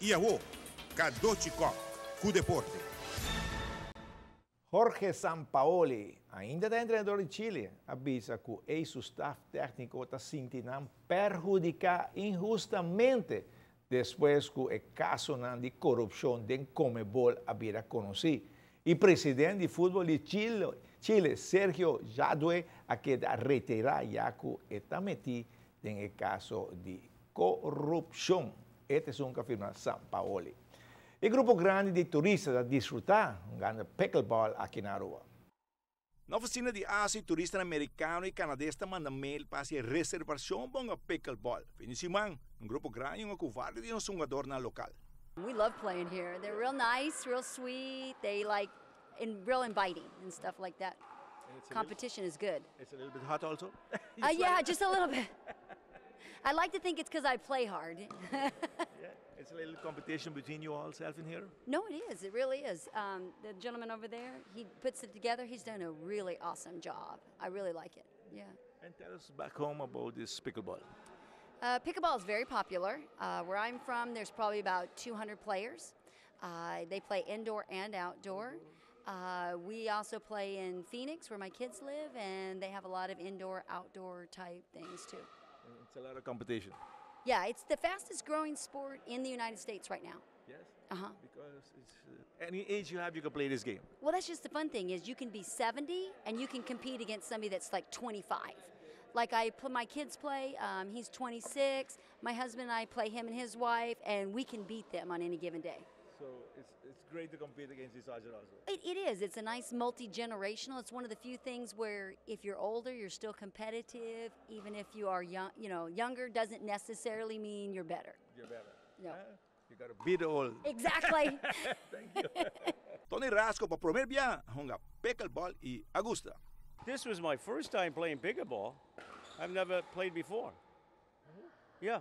Iaho, Kadochikop, com deporte. Jorge Sampaoli, ainda da treinador de Chile, avisa que o ex-staff técnico está sentindo perjudicar injustamente depois que o caso de corrupção de Conmebol havia conhecido. E o presidente de futebol de Chile, Sergio Jadue, a retirar já que está metido em caso de corrupção. Esta é uma afirmação de Sampaoli. O grupo grande de turistas a desfrutar um pickleball aqui na rua. Na oficina de Ásia, turista americano e canadense mandam mail para a reservação para pickleball. Fim de semana, grupo grande e covarde de jogador na local. We love playing here. They're real nice, real sweet. They real inviting and stuff like that. Competition is good. It's a little bit hot also? Yeah, just a little bit. I like to think it's because I play hard. Yeah, it's a little competition between you all self in here? No, it is. It really is. The gentleman over there, he puts it together. He's done a really awesome job. I really like it. Yeah. And tell us back home about this pickleball. Pickleball is very popular. Where I'm from, there's probably about 200 players. They play indoor and outdoor. We also play in Phoenix, where my kids live, and they have a lot of indoor-outdoor type things too. It's a lot of competition. Yeah, it's the fastest growing sport in the United States right now. Yes? Uh-huh. Because it's, any age you have, you can play this game. Well, that's just the fun thing is you can be 70 and you can compete against somebody that's like 25. Like my kids play, he's 26, my husband and I play him and his wife, and we can beat them on any given day. So it's great to compete against each other also. It is. It's a nice multi-generational. It's one of the few things where if you're older, you're still competitive. Even if you are young, younger doesn't necessarily mean you're better. You're better. No. You got to beat all. Exactly. Thank you. Tony Rasco para primeiro dia joga pickleball e Augusta. This was my first time playing pickleball. I've never played before. Yeah.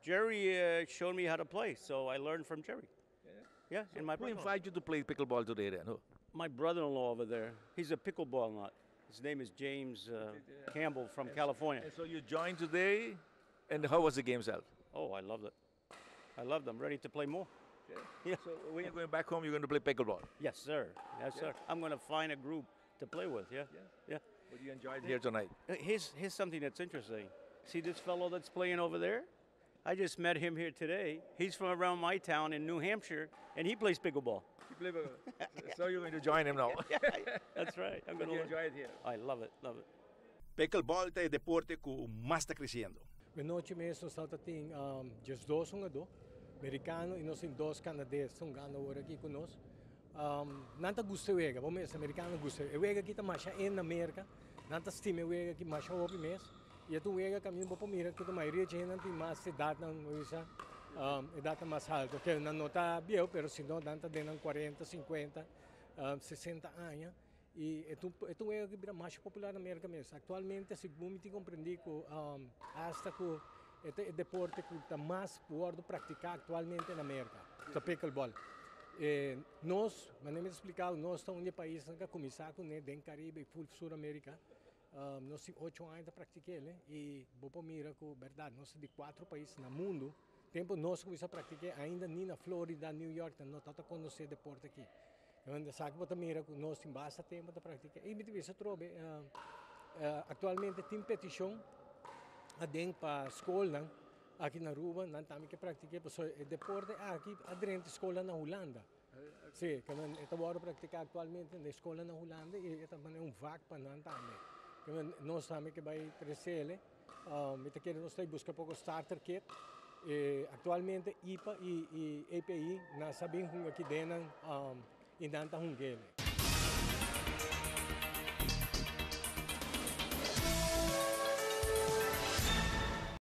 Jerry showed me how to play, so I learned from Jerry. Yeah, in my Who invited you to play pickleball today then? Who? My brother-in-law over there. He's a pickleball nut. His name is James Campbell from California. And so you joined today, and how was the game self? Oh, I loved it. I loved it. I'm ready to play more. Yeah. So when you're going back home, you're going to play pickleball? Yes, sir. Yes, sir. I'm going to find a group to play with, yeah. What do you enjoy here tonight? Here's something that's interesting. See this fellow that's playing over there? I just met him here today. He's from around my town in New Hampshire, and he plays pickleball. You play pickleball. So you're going to join him now? Yeah, that's right. I'm going to enjoy it here. I love it, love it. Pickleball é deporte que mais está crescendo. Noite mesmo salta tem just dois jogadores, americano e nós tem dois canadenses, são ganhando agora aqui conosco. Nanta gusta wega, vamos americano gusta. Wega kita masha na América, nanta stime wega aqui masha hopi mes. E tu wega caminho para mira que tu maioria de gente tem mais idade não usa, idade mais alta, que não nota bem, pero se não nanta denan 40, 50, 60 anos. E tu wega que vira mais popular na América mesmo. Atualmente, se eu me compreendi que hasta que este é deporte que está mais por praticar atualmente na América, o pickleball. Nós, mas nem me explicar, nós estamos no país que começar com o Caribe e Sul-América. Nós temos 8 anos de praticar, né? E vou mira que verdade, nós de 4 países no mundo. Tempo nós começamos a praticar ainda nem na Flórida, New York, não está conhecer deporte aqui. Então, sabe que mira que nós temos bastante tempo de praticar. E me tive trobe atualmente tem petição dentro para a escola aqui na rua, não também que praticar, porque o deporte aqui dentro da escola na Holanda. Sim, que eu praticar atualmente na escola na Holanda e também é vac para nós também. Nós também que vai crescer, nós temos buscar pouco starter kit. Atualmente IPA e API nós sabemos que aqui dentro e não está